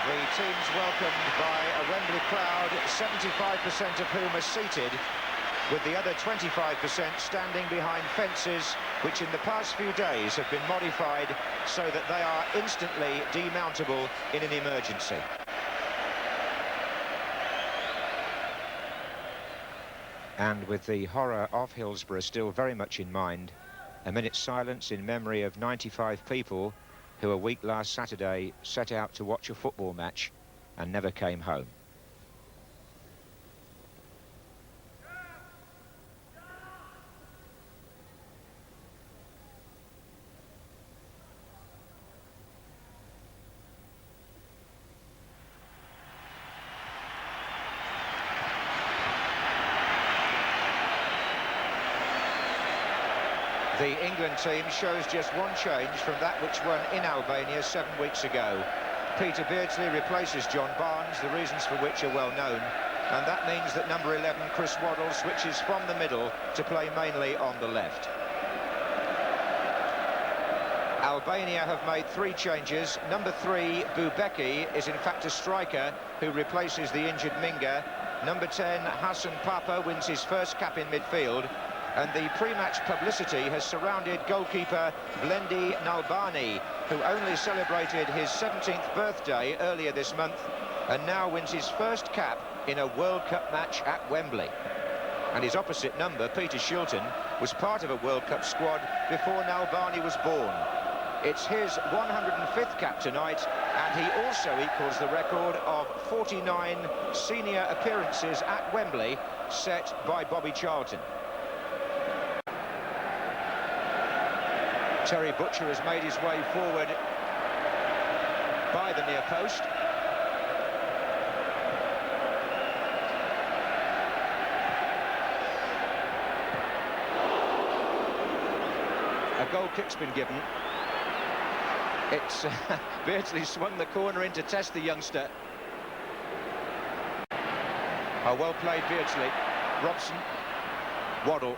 The team's welcomed by a Wembley crowd, 75% of whom are seated, with the other 25% standing behind fences, which in the past few days have been modified so that they are instantly demountable in an emergency. And with the horror of Hillsborough still very much in mind, a minute's silence in memory of 95 people who a week last Saturday set out to watch a football match and never came home. The England team shows just one change from that which won in Albania 7 weeks ago. Peter Beardsley replaces John Barnes, the reasons for which are well known, and that means that number 11, Chris Waddle, switches from the middle to play mainly on the left. Albania have made 3 changes. Number 3, Bubeki, is in fact a striker who replaces the injured Minga. Number 10, Hassan Papa, wins his first cap in midfield. And the pre-match publicity has surrounded goalkeeper Blendi Nallbani, who only celebrated his 17th birthday earlier this month and now wins his first cap in a World Cup match at Wembley. And his opposite number, Peter Shilton, was part of a World Cup squad before Nallbani was born. It's his 105th cap tonight, and he also equals the record of 49 senior appearances at Wembley set by Bobby Charlton. Terry Butcher has made his way forward by the near post. A goal kick's been given. It's Beardsley swung the corner in to test the youngster. Oh, well played, Beardsley. Robson, Waddle.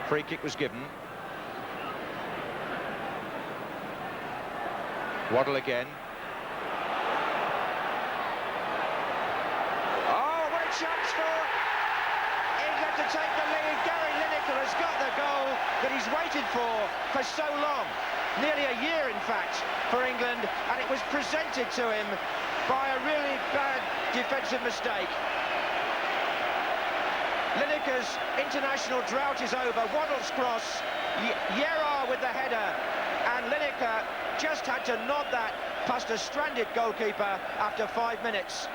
Free kick was given. Waddle again. Oh, what a chance for England to take the lead. Gary Lineker has got the goal that he's waited for so long. Nearly a year, in fact, for England, and it was presented to him by a really bad defensive mistake. Lineker's international drought is over. Waddle's cross, Yerra with the header, and Lineker just had to nod that past a stranded goalkeeper after 5 minutes.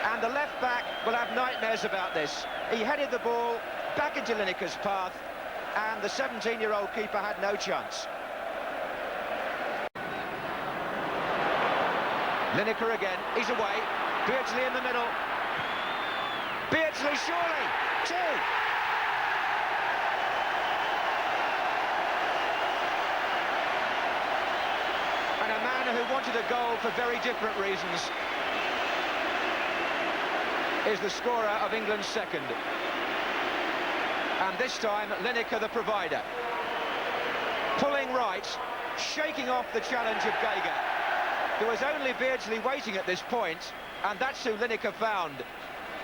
And the left back will have nightmares about this. He headed the ball back into Lineker's path, and the 17-year-old keeper had no chance. Lineker again, he's away. Beardsley in the middle. Beardsley, surely, 2. And a man who wanted a goal for very different reasons is the scorer of England's second. And this time, Lineker the provider. Pulling right, shaking off the challenge of Geiger. There was only Beardsley waiting at this point, and that's who Lineker found.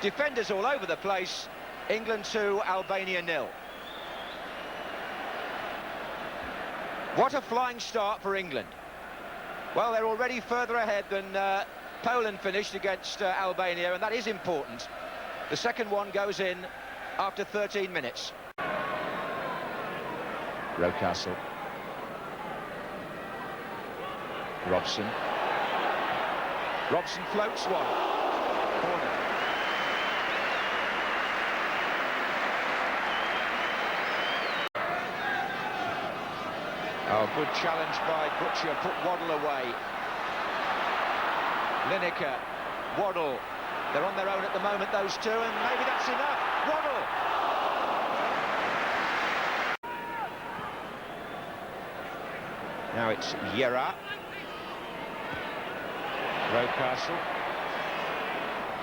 Defenders all over the place. England 2, Albania 0. What a flying start for England. Well, they're already further ahead than Poland finished against Albania, and that is important. The second one goes in after 13 minutes. Rocastle. Robson. Robson floats one. Corner. Oh, good challenge by Butcher, put Waddle away. Lineker, Waddle, they're on their own at the moment, those two, and maybe that's enough. Waddle! Now it's Yerra. Rocastle.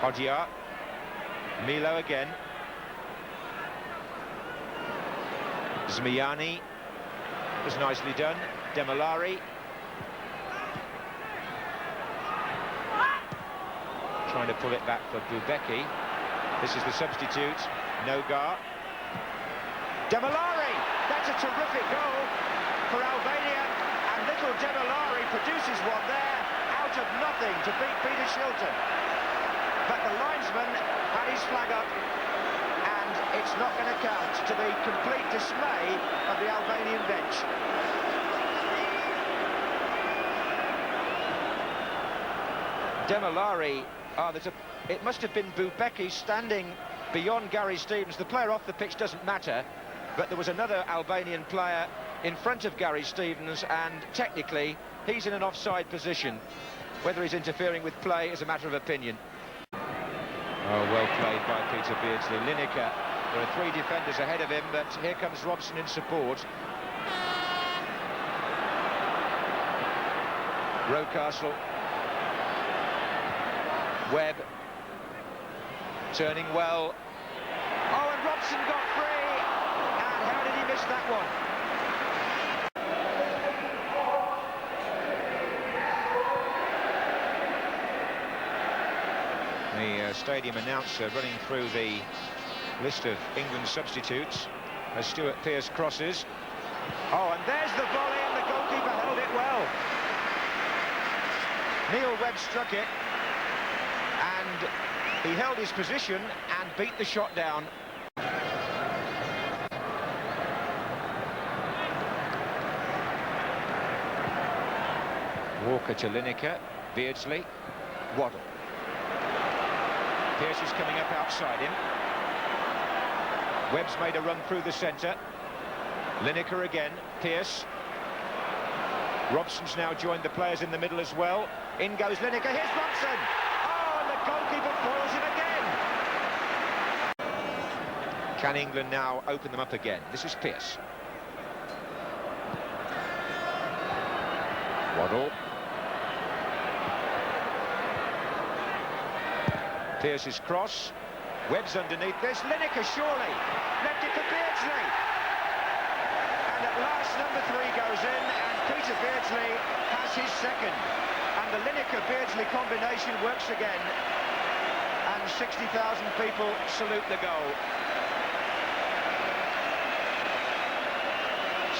Hodja. Milo again. Zmijani. Was nicely done. Demolari. trying to pull it back for Bubeki. This is the substitute, Nogar. Demolari, that's a terrific goal for Albania, and little Demolari produces one there out of nothing to beat Peter Shilton. But the linesman had his flag up, and it's not going to count, to the complete dismay of the Albanian bench. Demolari, it must have been Bubeki standing beyond Gary Stevens. The player off the pitch doesn't matter, but there was another Albanian player in front of Gary Stevens, and technically he's in an offside position. Whether he's interfering with play is a matter of opinion. Oh, well played by Peter Beardsley. Lineker, there are three defenders ahead of him, but here comes Robson in support. Rocastle. Webb. Turning well. Oh, and Robson got free! And how did he miss that one? The stadium announcer running through the list of England substitutes as Stuart Pearce crosses. Oh, and there's the volley, and the goalkeeper held it well. Neil Webb struck it, and he held his position and beat the shot down. Walker to Lineker, Beardsley, Waddle. Pearce is coming up outside him. Webb's made a run through the centre. Lineker again, Pearce. Robson's now joined the players in the middle as well. In goes Lineker, here's Robson! Oh, and the goalkeeper foils him again! Can England now open them up again? This is Pearce. Waddle. Pearce's cross. Webb's underneath this. Lineker surely left it for Beardsley. And at last number 3 goes in, and Peter Beardsley has his second. And the Lineker-Beardsley combination works again. And 60,000 people salute the goal.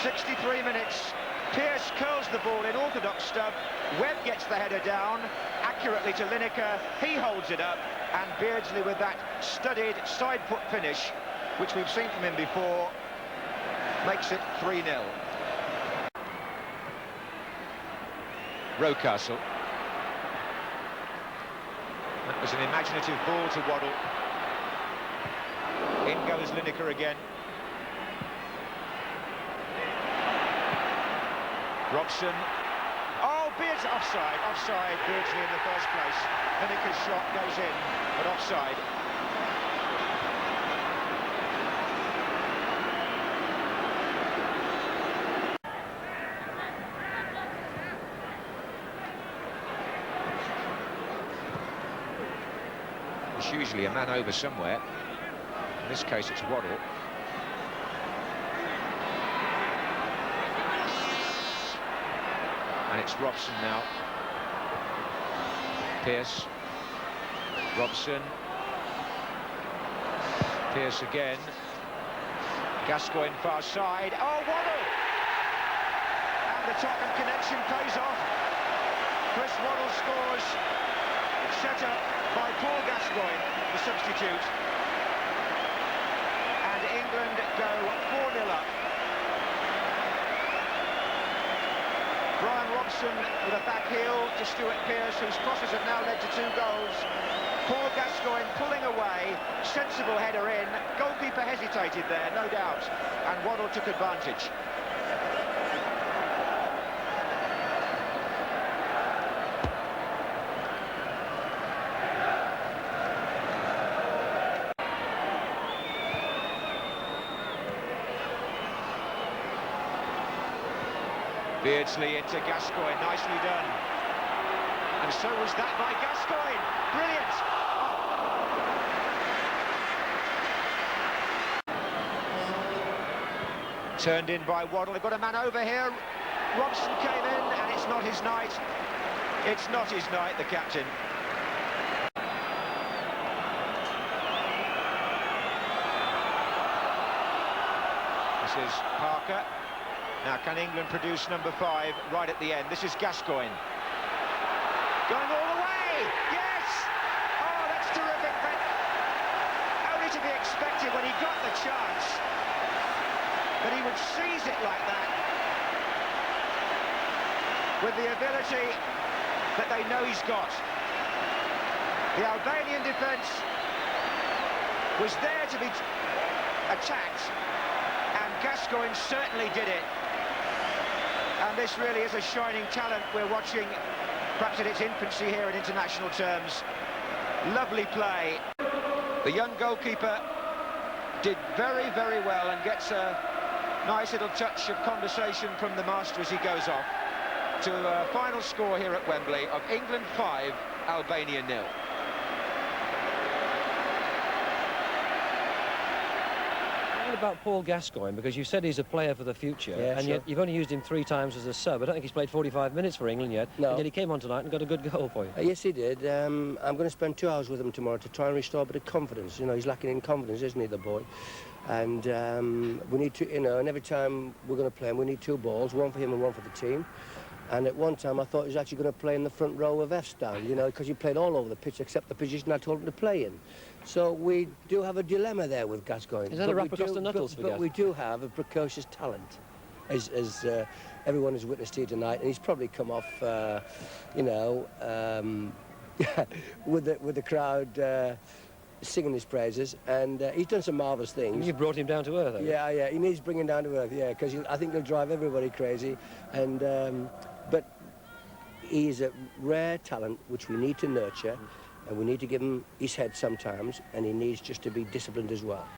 63 minutes. Pearce curls the ball in orthodox stuff. Webb gets the header down accurately to Lineker. He holds it up, and Beardsley with that studied side foot finish, which we've seen from him before, makes it 3-0. Rocastle. That was an imaginative ball to Waddle. In goes Lineker again. Robson. Oh, Beardsley, offside, Beardsley in the first place. Lineker's shot goes in, but offside. There's usually a man over somewhere. In this case, it's Waddle. And it's Robson now. Pearce. Robson. Pearce again. Gascoigne far side. Oh, Waddle! And the Tottenham connection pays off. Chris Waddle scores. Set up by Paul Gascoigne, the substitute. And England go 4-0 up. Brian Robson with a back heel to Stuart Pearce, whose crosses have now led to 2 goals. Paul Gascoigne pulling away, sensible header in. Goalkeeper hesitated there, no doubt, and Waddle took advantage. Beardsley into Gascoigne, nicely done. And so was that by Gascoigne. Brilliant. Turned in by Waddle. They've got a man over here. Robson came in, and it's not his night. It's not his night, the captain. replaces Parker. Now, can England produce number 5 right at the end? This is Gascoigne. Going all the way! Yes! Oh, that's terrific, but only to be expected when he got the chance that he would seize it like that, with the ability that they know he's got. The Albanian defence was there to be attacked, and Gascoigne certainly did it. And this really is a shining talent we're watching, perhaps in its infancy here in international terms. Lovely play. The young goalkeeper did very, very well and gets a nice little touch of conversation from the master as he goes off to a final score here at Wembley of England 5, Albania 0. About Paul Gascoigne, because you said he's a player for the future, yeah, and sure. yet you've only used him 3 times as a sub. I don't think he's played 45 minutes for England yet. No. And yet he came on tonight and got a good goal for you. Yes, he did. I'm going to spend 2 hours with him tomorrow to try and restore a bit of confidence. You know, he's lacking in confidence, isn't he, the boy? And we need to, you know, and every time we're going to play him, we need 2 balls, one for him and one for the team. And at one time, I thought he was actually going to play in the front row of F-stand, you know, because he played all over the pitch except the position I told him to play in. So we do have a dilemma there with Gascoigne. Is that a rap across the knuckles for Gas? But we do have a precocious talent, as everyone has witnessed here tonight, and he's probably come off, you know, with the crowd singing his praises, and he's done some marvellous things. You brought him down to earth, yeah, yeah, he needs bringing down to earth, yeah, because I think he'll drive everybody crazy, and but he's a rare talent which we need to nurture, and we need to give him his head sometimes, and he needs just to be disciplined as well.